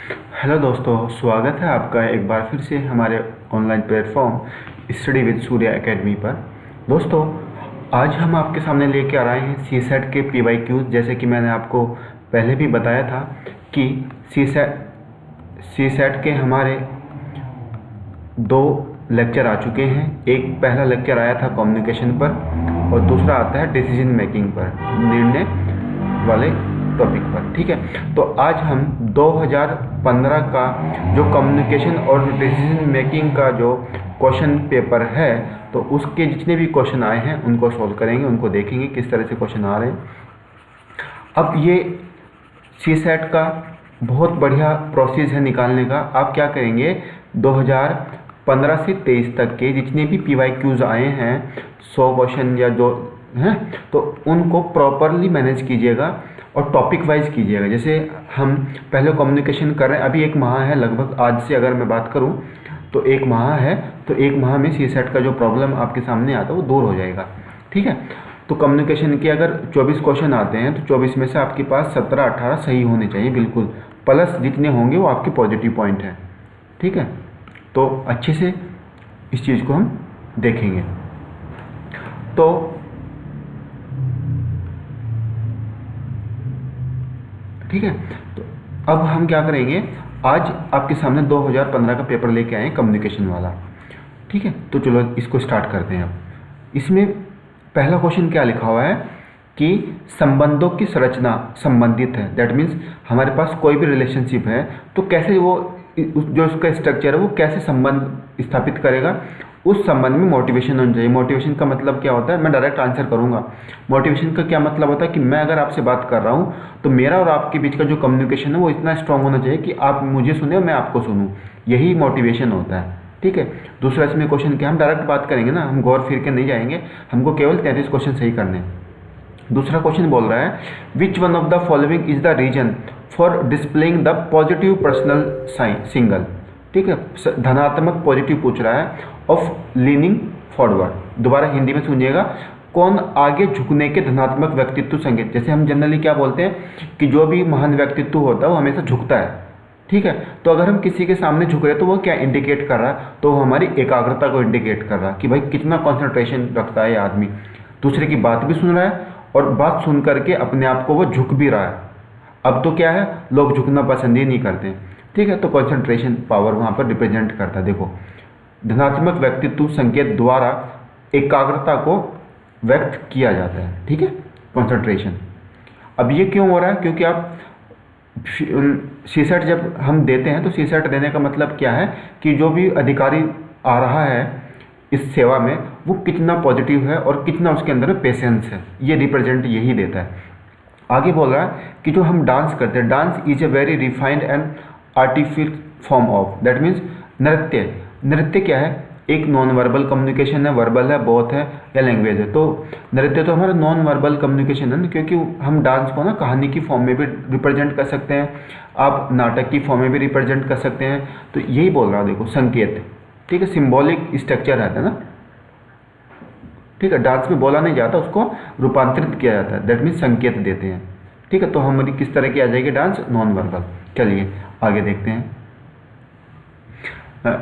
Hello दोस्तों, स्वागत है आपका एक बार फिर से हमारे online platform study with Surya academy पर। दोस्तों, आज हम आपके सामने लेके आ रहे हैं सी सेट के PYQs। जैसे कि मैंने आपको पहले भी बताया था कि सी सेट के हमारे दो लेक्चर आ चुके हैं। एक पहला लेक्चर आया था कम्युनिकेशन पर और दूसरा आता है डिसीजन मेकिंग पर, निर्णय वाले टॉपिक पर। ठीक है, तो आज हम 2015 का जो कम्युनिकेशन और डिसीजन मेकिंग का जो क्वेश्चन पेपर है, तो उसके जितने भी क्वेश्चन आए हैं उनको सॉल्व करेंगे, उनको देखेंगे किस तरह से क्वेश्चन आ रहे हैं। अब ये सी सेट का बहुत बढ़िया प्रोसेस है निकालने का। आप क्या करेंगे, 2015 से 23 तक के जितने भी PYQs आए हैं, 100 क्वेश्चन या जो हैं, तो उनको प्रॉपरली मैनेज कीजिएगा और टॉपिक वाइज कीजिएगा। जैसे हम पहले कम्युनिकेशन कर रहे हैं, अभी 1 माह है लगभग, आज से अगर मैं बात करूं तो 1 माह है, तो 1 माह में सी सेट का जो प्रॉब्लम आपके सामने आता है वो दूर हो जाएगा। ठीक है, तो कम्युनिकेशन के अगर 24 क्वेश्चन आते हैं तो 24 में से आपके पास 17-18 सही होने चाहिए बिल्कुल, प्लस जितने होंगे वो आपके पॉजिटिव पॉइंट हैं। ठीक है, तो अच्छे से इस चीज़ को हम देखेंगे। तो ठीक है, तो अब हम क्या करेंगे, आज आपके सामने 2015 का पेपर लेके आए हैं कम्युनिकेशन वाला। ठीक है, तो चलो इसको स्टार्ट करते हैं। अब इसमें पहला क्वेश्चन क्या लिखा हुआ है कि संबंधों की संरचना संबंधित है। दैट मीन्स हमारे पास कोई भी रिलेशनशिप है तो कैसे वो जो उसका स्ट्रक्चर है वो कैसे संबंध स्थापित करेगा, उस संबंध में मोटिवेशन होनी चाहिए। मोटिवेशन का मतलब क्या होता है, मैं डायरेक्ट आंसर करूंगा। मोटिवेशन का क्या मतलब होता है कि मैं अगर आपसे बात कर रहा हूं तो मेरा और आपके बीच का जो कम्युनिकेशन है वो इतना स्ट्रांग होना चाहिए कि आप मुझे सुने और मैं आपको सुनूं। यही मोटिवेशन होता है। ठीक है, दूसरा इसमें क्वेश्चन क्या, हम डायरेक्ट बात करेंगे ना, हम गौर फिर के नहीं जाएंगे, हमको केवल 33 क्वेश्चन सही करने हैं। दूसरा क्वेश्चन बोल रहा है which one of the following is the reason for displaying the positive personal single. ठीक है, धनात्मक पॉजिटिव पूछ रहा है ऑफ लीनिंग फॉरवर्ड। दोबारा हिंदी में सुनिएगा, कौन आगे झुकने के धनात्मक व्यक्तित्व संकेत। जैसे हम जनरली क्या बोलते हैं कि जो भी महान व्यक्तित्व होता है वो हमेशा झुकता है। ठीक है, तो अगर हम किसी के सामने झुक रहे हैं तो वो क्या इंडिकेट कर रहा है, तो वो हमारी एकाग्रता को इंडिकेट कर रहा है कि भाई कितना कंसंट्रेशन रखता है ये आदमी, दूसरे की बात भी सुन रहा है और बात सुन करके अपने आप को वो झुक भी रहा है। अब तो क्या है, लोग झुकना पसंद ही नहीं करते। ठीक है, तो कंसंट्रेशन पावर वहाँ पर रिप्रेजेंट करता है। देखो, धनात्मक व्यक्तित्व संकेत द्वारा एकाग्रता को व्यक्त किया जाता है। ठीक है, कंसंट्रेशन। अब ये क्यों हो रहा है, क्योंकि आप सी सेट जब हम देते हैं तो सी सेट देने का मतलब क्या है कि जो भी अधिकारी आ रहा है इस सेवा में वो कितना पॉजिटिव है और कितना उसके अंदर पेशेंस है, ये रिप्रेजेंट यही देता है। आगे बोल रहा है कि जो हम डांस करते हैं, dance is a very refined and artificial form of. That means नृत्य, नृत्य क्या है, एक नॉन वर्बल कम्युनिकेशन है, वर्बल है, बोथ है या लैंग्वेज है। तो नृत्य तो हमारा नॉन वर्बल कम्युनिकेशन है ना, क्योंकि हम डांस को ना कहानी की फॉर्म में भी रिप्रेजेंट कर सकते हैं, आप नाटक की फॉर्म में भी रिप्रेजेंट कर सकते हैं। तो यही बोल रहा हूँ, देखो संकेत। ठीक है, सिंबॉलिक स्ट्रक्चर रहता है ना। ठीक है, डांस में बोला नहीं जाता, उसको रूपांतरित किया जाता है, दैट मीन्स संकेत देते हैं। ठीक है, तो हमारी किस तरह की आ जाएगी डांस, नॉन वर्बल। चलिए आगे देखते हैं।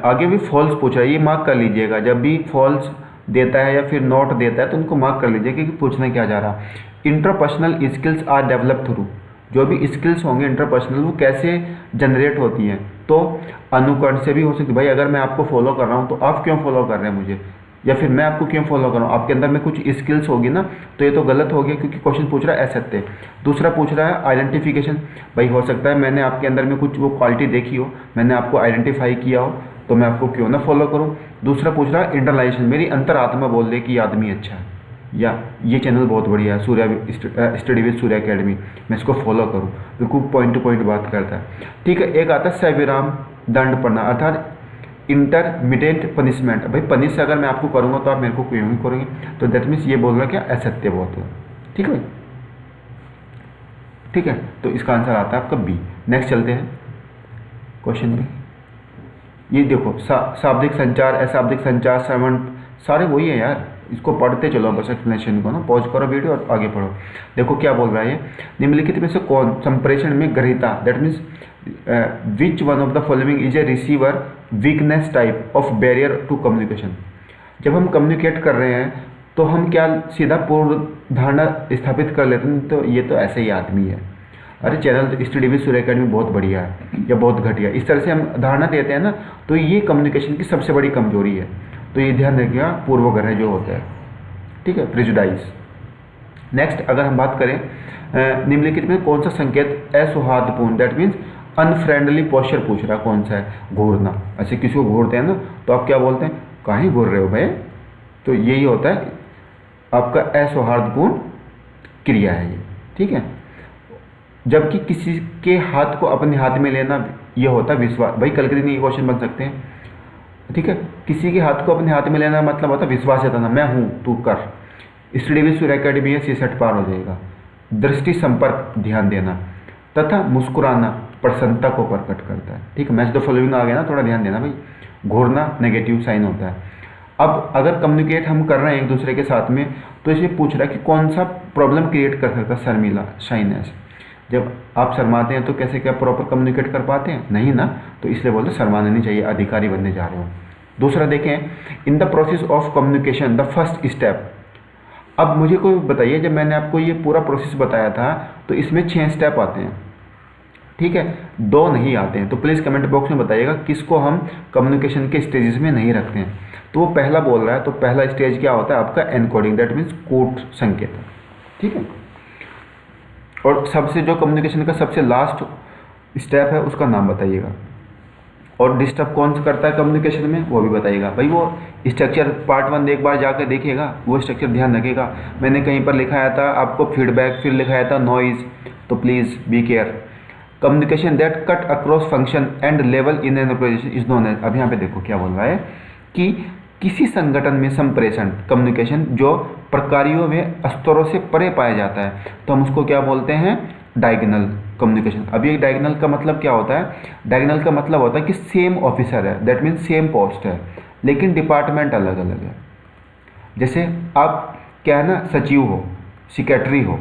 आगे भी फॉल्स पूछ रहा है, ये मार्क कर लीजिएगा। जब भी फॉल्स देता है या फिर नोट देता है तो उनको मार्क कर लीजिएगा कि पूछना क्या जा रहा। Interpersonal skills are develop through, जो भी स्किल्स होंगे इंटरपर्सनल वो कैसे जनरेट होती हैं, तो अनुकरण से भी हो सकती है। भाई अगर मैं आपको फॉलो कर रहा हूँ तो आप क्यों फॉलो कर रहे हैं मुझे, या फिर मैं आपको क्यों फॉलो कर रहा हूँ, आपके अंदर में कुछ स्किल्स होगी ना, तो ये तो गलत हो गया क्योंकि क्वेश्चन पूछ रहा है असत्य। दूसरा पूछ रहा है आइडेंटिफिकेशन, भाई हो सकता है मैंने आपके अंदर में कुछ वो क्वालिटी देखी हो, मैंने आपको आइडेंटिफाई किया हो, तो मैं आपको क्यों ना फॉलो करूँ। दूसरा पूछ रहा है इंटरलाइजेशन, मेरी अंतरात्मा बोल दे कि ये आदमी अच्छा है या ये चैनल बहुत बढ़िया है, Surya study with Surya academy, मैं इसको फॉलो करूँ, बिल्कुल पॉइंट टू पॉइंट बात करता है। ठीक है, एक आता है सविराम दंड पड़ना, अर्थात इंटरमीडिएट पनिशमेंट। भाई पनिश अगर मैं आपको करूँगा तो आप मेरे को क्यों ही करोगे, तो दैट मीन्स ये बोल रहा है क्या, असत्य बहुत है। ठीक है, ठीक है, तो इसका आंसर आता है आपका बी। नेक्स्ट चलते हैं क्वेश्चन में। ये देखो शाब्दिक संचार, अशाब्दिक संचार, श्रवण, सारे वही है यार, इसको पढ़ते चलो बस एक्सप्लेनेशन को ना, पॉज करो वीडियो और आगे पढ़ो। देखो क्या बोल रहा है, निम्नलिखित में से कौन संप्रेषण में ग्रहीता, that means which one of the following is a receiver weakness type of barrier to communication. जब हम कम्युनिकेट कर रहे हैं तो हम क्या सीधा पूर्व धारणा स्थापित कर लेते हैं, तो ये तो ऐसे ही आदमी है, अरे channel study with Surya academy बहुत बढ़िया है या बहुत घटिया, इस तरह से हम धारणा देते हैं ना, तो ये कम्युनिकेशन की सबसे बड़ी कमजोरी है। तो ये ध्यान रखिएगा, पूर्वग्रह जो होता है, ठीक है, प्रेजुडाइज। नेक्स्ट अगर हम बात करें निम्नलिखित में कौन सा संकेत असौहार्दपूर्ण, दैट मीन्स अनफ्रेंडली पोस्चर पूछ रहा है, कौन सा है? घूरना। ऐसे किसी को घूरते हैं ना तो आप क्या बोलते हैं, काहे घूर रहे हो भाई? तो यही होता है आपका असौहार्दपूर्ण क्रिया है ये, ठीक है। जबकि किसी के हाथ को अपने हाथ में लेना, ये होता है विश्वास। भाई कल के दिन ये क्वेश्चन बन सकते हैं, ठीक है। किसी के हाथ को अपने हाथ में लेना मतलब होता है विश्वास जताना, मैं हूँ तू कर। स्टडी विद सूर्य अकेडमी है, C-सेट पार हो जाएगा। दृष्टि संपर्क, ध्यान देना, तथा मुस्कुराना प्रसन्नता को प्रकट करता है, ठीक है। मैच द फॉलोइंग आ गया ना, थोड़ा ध्यान देना भाई। घूरना नेगेटिव साइन होता है। अब अगर कम्युनिकेट हम कर रहे हैं एक दूसरे के साथ में, तो इसे पूछ रहा है कि कौन सा प्रॉब्लम क्रिएट कर सकता है? शर्मिला, शाइनेस। जब आप शर्माते हैं तो कैसे क्या प्रॉपर कम्युनिकेट कर पाते हैं? नहीं ना, तो इसलिए बोलते शर्माना नहीं चाहिए, अधिकारी बनने जा रहे हो। दूसरा देखें, in the process of communication the first step. अब मुझे कोई बताइए, जब मैंने आपको ये पूरा प्रोसेस बताया था तो इसमें 6 स्टेप आते हैं, ठीक है, 2 नहीं आते हैं। तो प्लीज़ कमेंट बॉक्स में बताइएगा किसको हम कम्युनिकेशन के स्टेजेस में नहीं रखते हैं। तो वो पहला बोल रहा है, तो पहला स्टेज क्या होता है आपका? एनकोडिंग, दैट मीन्स कोड संकेत, ठीक है। और सबसे जो कम्युनिकेशन का सबसे लास्ट स्टेप है उसका नाम बताइएगा। और डिस्टर्ब कौन सा करता है कम्युनिकेशन में, वो भी बताइएगा। भाई वो स्ट्रक्चर पार्ट 1 एक बार जाकर देखिएगा, वो स्ट्रक्चर ध्यान रखिएगा। मैंने कहीं पर लिखाया था आपको फीडबैक, फिर लिखाया था नॉइज, तो please be care. Communication that cut across function and level in an organization is known as. अब यहाँ पे देखो क्या बोल रहा है कि किसी संगठन में संप्रेषण कम्युनिकेशन जो प्रकारियों में स्तरों से परे पाया जाता है, तो हम उसको क्या बोलते हैं? Diagonal communication. अभी एक डायगोनल का मतलब क्या होता है? डायगोनल का मतलब होता है कि सेम ऑफिसर है, दैट मीन्स सेम पोस्ट है, लेकिन डिपार्टमेंट अलग अलग है। जैसे आप क्या है ना, सचिव हो, सेक्रेटरी हो,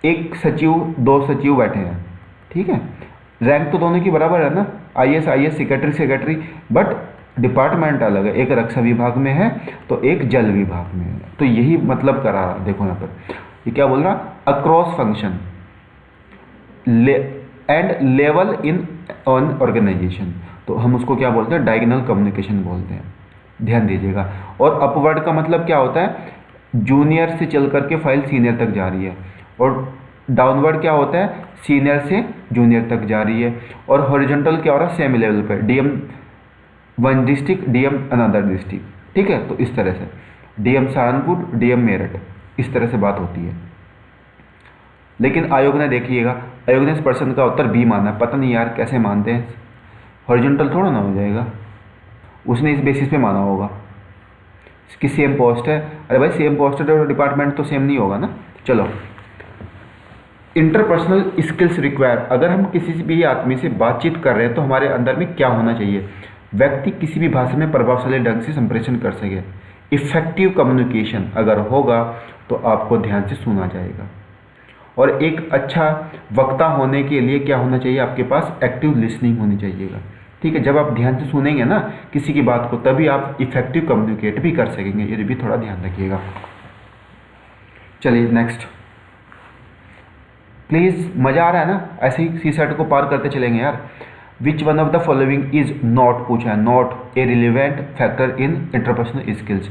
एक सचिव 2 सचिव बैठे हैं, ठीक है, रैंक तो दोनों की बराबर है ना, IAS IAS, secretary secretary, but department अलग है, एक रक्षा विभाग में है तो एक जल विभाग में है। तो यही मतलब करा रहा, देखो यहाँ पर ये क्या बोल रहा, across function and level in on organization, तो हम उसको क्या बोलते हैं? डायगोनल कम्युनिकेशन बोलते हैं, ध्यान दीजिएगा। और अपवर्ड का मतलब क्या होता है? जूनियर से चल करके फाइल सीनियर तक जा रही है। और डाउनवर्ड क्या होता है? सीनियर से जूनियर तक जा रही है। और हॉरिजॉन्टल क्या हो रहा है? सेम लेवल पर, DM 1 district, DM another district, ठीक है। तो इस तरह से DM सहारनपुर, DM मेरठ, इस तरह से बात होती है। लेकिन आयोग ने, देखिएगा, आयोग ने इस प्रश्न का उत्तर B माना। पता नहीं यार कैसे मानते हैं, हॉरिजॉन्टल थोड़ा ना हो जाएगा, उसने इस बेसिस पे माना होगा कि सेम पोस्ट है। अरे भाई सेम पोस्ट है तो डिपार्टमेंट तो सेम नहीं होगा ना। चलो, इंटरपर्सनल स्किल्स रिक्वायर। अगर हम किसी भी आदमी से बातचीत कर रहे हैं तो हमारे अंदर में क्या होना चाहिए? व्यक्ति किसी भी भाषा में प्रभावशाली ढंग से संप्रेषण कर सके। इफेक्टिव कम्युनिकेशन अगर होगा तो आपको ध्यान से सुना जाएगा। और एक अच्छा वक्ता होने के लिए क्या होना चाहिए? आपके पास एक्टिव लिसनिंग होनी चाहिएगा, ठीक है। जब आप ध्यान से सुनेंगे ना किसी की बात को, तभी आप इफेक्टिव कम्युनिकेट भी कर सकेंगे, ये भी थोड़ा ध्यान रखिएगा। चलिए नेक्स्ट, प्लीज़ मज़ा आ रहा है ना? ऐसे ही C-सेट को पार करते चलेंगे यार। विच one of the following is not, पूछा है, not a relevant factor in interpersonal skills.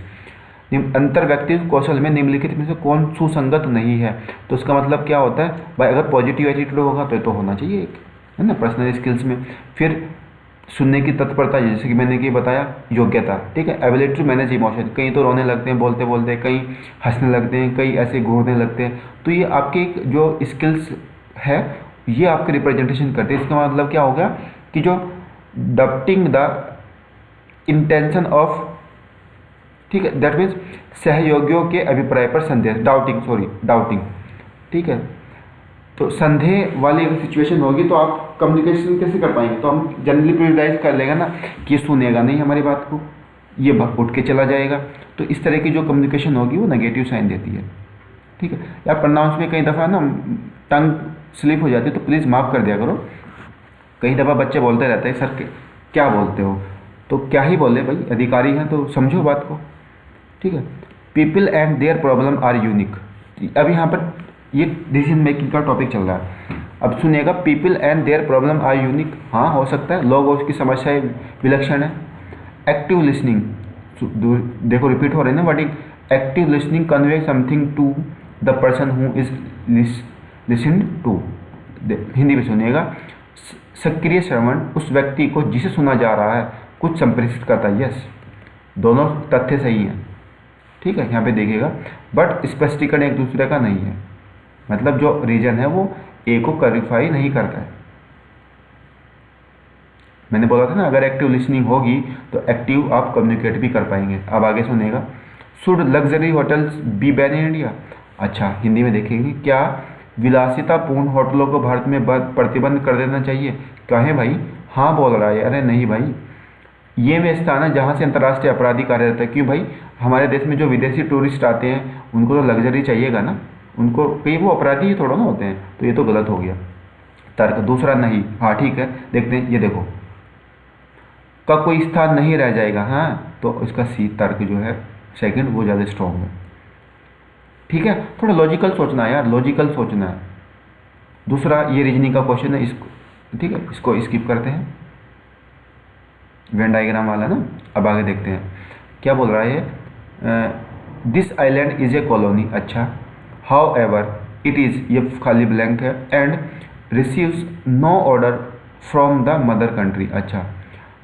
अंतर व्यक्तिगत कौशल में निम्नलिखित में से कौन सुसंगत नहीं है? तो उसका मतलब क्या होता है भाई? अगर पॉजिटिव एटीट्यूड होगा तो होना चाहिए एक, है ना, पर्सनल स्किल्स में। फिर सुनने की तत्परता, जैसे कि मैंने कि बताया, योग्यता, ठीक है। एबिलिटी टू मैनेज इमोशन, कहीं तो रोने लगते हैं बोलते बोलते, कहीं हंसने लगते हैं, कहीं ऐसे घूरने लगते हैं। तो ये आपके जो स्किल्स है ये आपके रिप्रेजेंटेशन करते हैं। इसका मतलब क्या होगा कि जो डॉप्टिंग द इंटेंशन ऑफ, ठीक है, दैट मीन्स सहयोगियों के अभिप्राय पर संदेह, डाउटिंग, ठीक है। तो संदेह वाली अगर सिचुएशन होगी तो आप कम्युनिकेशन कैसे कर पाएंगे? तो हम जनरली प्रिविलाइज कर लेगा ना कि सुनेगा नहीं हमारी बात को, ये उठ के चला जाएगा। तो इस तरह की जो कम्युनिकेशन होगी वो नेगेटिव साइन देती है, ठीक है। या प्रोनाउंस में कई दफ़ा ना टंग स्लिप हो जाती है, तो प्लीज़ माफ़ कर दिया करो। कई दफ़ा बच्चे बोलते रहते हैं सर क्या बोलते हो, तो क्या ही बोले भाई, अधिकारी हैं तो समझो बात को। ठीक है, people and their problem are unique. अब यहाँ पर ये डिसीजन मेकिंग का टॉपिक चल रहा है। अब सुनिएगा, people and their problem are unique, हाँ हो सकता है, लोग और उसकी समस्याएं विलक्षण है। एक्टिव लिसनिंग, देखो रिपीट हो रहे हैं ना wording, active listening convey something to the person who is listened to. Hindi में सुनिएगा, सक्रिय श्रवण उस व्यक्ति को जिसे सुना जा रहा है कुछ संप्रेषित करता है। यस, दोनों तथ्य सही हैं। ठीक है, यहाँ पे देखिएगा, बट स्पष्टीकरण एक दूसरे का नहीं है, मतलब जो रीजन है वो ए को क्लैरिफाई नहीं करता है। मैंने बोला था ना, अगर एक्टिव लिसनिंग होगी तो एक्टिव आप कम्युनिकेट भी कर पाएंगे। अब आगे सुनेगा, should luxury hotels B ban in India. अच्छा, हिंदी में देखेंगे, क्या विलासितापूर्ण होटलों को भारत में प्रतिबंध कर देना चाहिए। कहें भाई, हाँ बोल रहा है, अरे नहीं भाई, ये वे स्थान है जहाँ से अंतर्राष्ट्रीय अपराधी कार्यरत है। क्यों भाई, हमारे देश में जो विदेशी टूरिस्ट आते हैं उनको तो लग्जरी चाहिएगा ना, उनको कहीं वो अपराधी ही थोड़ा ना होते हैं, तो ये तो गलत हो गया तर्क। दूसरा नहीं, हाँ ठीक है, देखते हैं, ये देखो, का कोई स्थान नहीं रह जाएगा, हाँ, तो इसका सी तर्क जो है सेकंड वो ज़्यादा स्ट्रॉन्ग है। ठीक है, थोड़ा लॉजिकल सोचना है यार, लॉजिकल सोचना है। दूसरा ये रीजनिंग का क्वेश्चन है, इसको ठीक है, इसको स्किप करते हैं, वेन डायग्राम वाला ना। अब आगे देखते हैं क्या बोल रहा है, this island is a colony. अच्छा, हाउ एवर इट इज़, ये खाली ब्लैंक है, and receives no order from the mother country. अच्छा,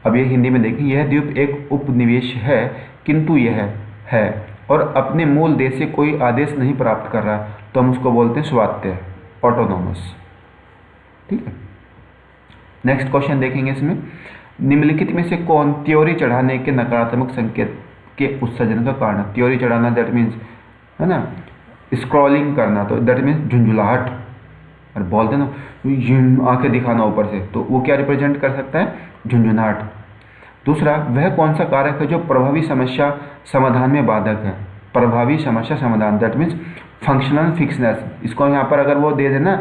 अब ये हिंदी में देखिए, यह द्वीप एक उपनिवेश है किंतु यह है और अपने मूल देश से कोई आदेश नहीं प्राप्त कर रहा, तो हम उसको बोलते हैं स्वायत्त, ऑटोनोमस। ठीक है, नेक्स्ट क्वेश्चन देखेंगे। इसमें निम्नलिखित में से कौन त्योरी चढ़ाने के नकारात्मक संकेत के उत्सर्जन का कारण है। त्योरी चढ़ाना दैट मीन्स है ना, स्क्रॉलिंग करना, तो दैट मीन्स झुंझुलाहट, और बोलते ना आंखें दिखाना ऊपर से, तो वो क्या रिप्रेजेंट कर सकता है, झुंझुनाहट। दूसरा, वह कौन सा कारक है जो प्रभावी समस्या समाधान में बाधक है। प्रभावी समस्या समाधान दैट मीन्स फंक्शनल फिक्सनेस, इसको यहाँ पर अगर वो दे देना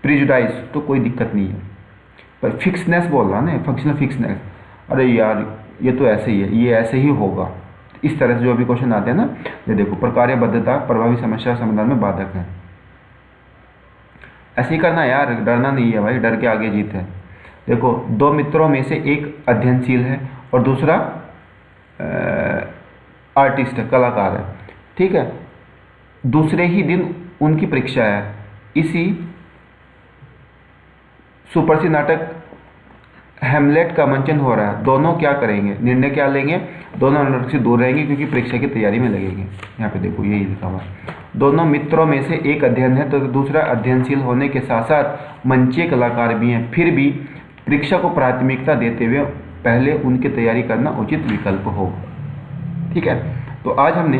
प्रिजुडाइज तो कोई दिक्कत नहीं है, पर फिक्सनेस बोल रहा ना, फंक्शनल फिक्सनेस, अरे यार ये तो ऐसे ही है, ये ऐसे ही होगा। इस तरह से जो भी क्वेश्चन आते हैं ना, ये देखो, प्रकार्यबद्धता प्रभावी समस्या समाधान में बाधक है। ऐसे ही करना यार, डरना नहीं है भाई, डर के आगे जीत है। देखो, दो मित्रों में से एक अध्ययनशील है और दूसरा आर्टिस्ट है, कलाकार है। ठीक है, दूसरे ही दिन उनकी परीक्षा है। इसी सुप्रसिद्ध नाटक हैमलेट का मंचन हो रहा है, दोनों क्या करेंगे, निर्णय क्या लेंगे, दोनों नाटक से दूर रहेंगे क्योंकि परीक्षा की तैयारी में लगेंगे। यहाँ पे देखो यही लिखा हुआ है, दोनों मित्रों में से एक अध्ययन है तो दूसरा अध्ययनशील होने के साथ साथ मंचीय कलाकार भी हैं, फिर भी परीक्षा को प्राथमिकता देते हुए पहले उनकी तैयारी करना उचित विकल्प होगा। ठीक है, तो आज हमने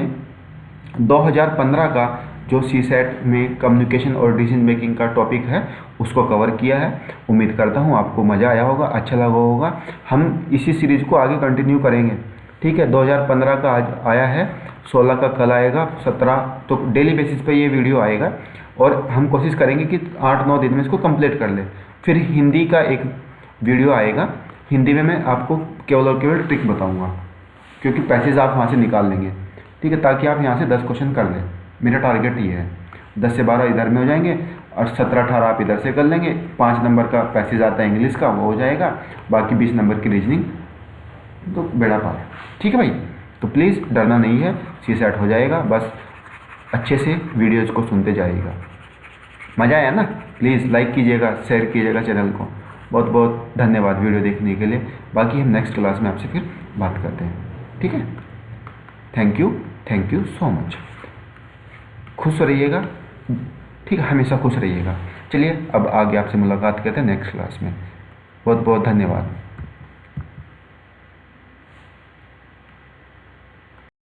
2015 का जो सीसेट में कम्युनिकेशन और डिसीजन मेकिंग का टॉपिक है उसको कवर किया है। उम्मीद करता हूँ आपको मज़ा आया होगा, अच्छा लगा होगा। हम इसी सीरीज़ को आगे कंटिन्यू करेंगे। ठीक है, 2015 का आज आया है, 16 का कल आएगा, 17, तो डेली बेसिस पे ये वीडियो आएगा और हम कोशिश करेंगे कि 8-9 दिन में इसको कंप्लीट कर लें। फिर हिंदी का एक वीडियो आएगा, हिंदी में मैं आपको केवल और केवल ट्रिक बताऊँगा, क्योंकि पैसेज आप वहाँ से निकाल लेंगे। ठीक है, ताकि आप यहाँ से 10 क्वेश्चन कर लें। मेरा टारगेट ये है, 10 से 12 इधर में हो जाएंगे और 17-18 आप इधर से कर लेंगे। 5 नंबर का पैसेज आता है इंग्लिश का, वो हो जाएगा, बाकी 20 नंबर की रीजनिंग, तो बेड़ा पार। ठीक है भाई, तो प्लीज़ डरना नहीं है, सीसेट हो जाएगा, बस अच्छे से वीडियोज़ को सुनते जाइएगा। मज़ा आया ना? प्लीज़ लाइक कीजिएगा, शेयर कीजिएगा चैनल को। बहुत बहुत धन्यवाद वीडियो देखने के लिए। बाकी हम नेक्स्ट क्लास में आपसे फिर बात करते हैं। ठीक है, थैंक यू सो मच। खुश रहिएगा, ठीक है, हमेशा खुश रहिएगा। चलिए अब आगे आपसे मुलाकात करते हैं नेक्स्ट क्लास में। बहुत बहुत धन्यवाद।